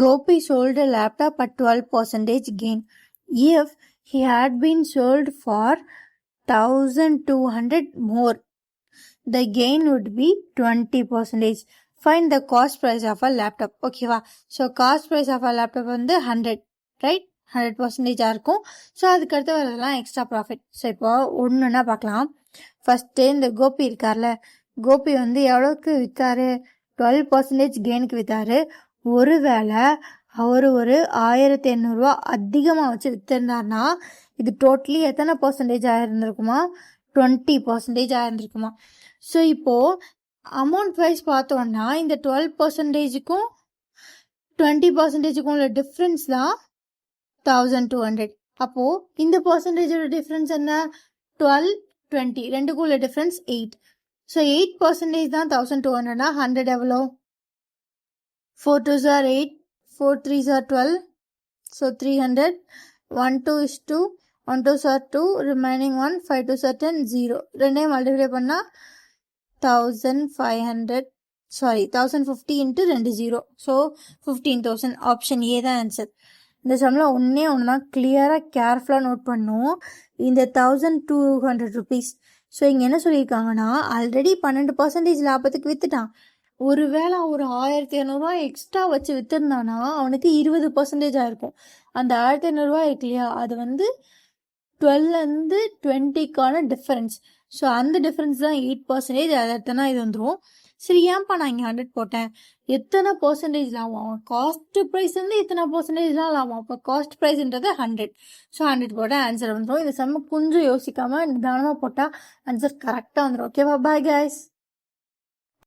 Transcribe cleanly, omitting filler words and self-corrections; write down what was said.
Gopi sold a laptop at 12% gain. If he had been sold for 1200 more, the gain would be 20%. Find the cost price of a laptop. ஓகேவா? So cost price of a laptop வந்து 100, right? 100% இருக்கும். So அதுக்கடுத்து வரதெல்லாம் extra profit. So இப்போ ஒன்றுன்னா பார்க்கலாம். First இந்த கோபி இருக்கார்ல, கோபி வந்து எவ்வளோக்கு விற்றாரு? 12% கெயினுக்கு விற்றாரு. ஒருவேளை அவர் ஒரு 1800 அதிகமாக வச்சு விற்றுருந்தாருன்னா இது டோட்டலி எத்தனை பர்சன்டேஜ் ஆயிருந்திருக்குமா? 20% ஆயிருந்திருக்குமா? ஸோ இப்போது அமௌண்ட் வைஸ் பார்த்தோன்னா இந்த 12%க்கும் 20%க்கும் உள்ள டிஃப்ரென்ஸ் தான் 1200. அப்போது இந்த பர்சன்டேஜோட டிஃப்ரென்ஸ் என்ன? 12, 20 ரெண்டுக்கும் உள்ள டிஃப்ரென்ஸ் 8. ஸோ 8% தான் 1200னா 100 எவ்வளோ? 4 2s are 8, 4 3s are 12, so 300. 1 2 is 2, 1 2s are 2, remaining 1, 5 2s are 10, 0. ரெண்டையும் மல்டிப்ளை பண்ணால் 1050 into 2 0. ஸோ 15,000. ஆப்ஷன் ஏ தான் ஆன்சர். இந்த சம்மில் ஒன்றே ஒன்று தான் கிளியராக கேர்ஃபுல்லாக நோட் பண்ணும். இந்த 1200 rupees. ஸோ இங்கே என்ன சொல்லியிருக்காங்கன்னா ஆல்ரெடி 12% லாபத்துக்கு விற்றுட்டான். ஒருவேளை ஒரு 1200 எக்ஸ்ட்ரா வச்சு விற்றுருந்தானா அவனுக்கு 20% ஆயிருக்கும். அந்த 1500 இருக்கு இல்லையா, அது வந்து 12லேருந்து 20க்கான டிஃபரன்ஸ். ஸோ அந்த டிஃபரன்ஸ் தான் 8%. அது எத்தனை இது வந்துடும். சரி, ஏன்ப்பா நான் இங்கே 100 போட்டேன்? எத்தனை பர்சன்டேஜ் லாபம்? காஸ்ட் ப்ரைஸ் வந்து எத்தனை பர்சன்டேஜ்லாம் லாபம்? அப்போ காஸ்ட் ப்ரைஸ்ன்றது 100. ஸோ 100 போட்டால் ஆன்சர் வந்துடும். இந்த செம்ம கொஞ்சம் யோசிக்காமல் நிதானமாக போட்டால் ஆன்சர் கரெக்டாக வந்துடும். ஓகேவா? Bye guys.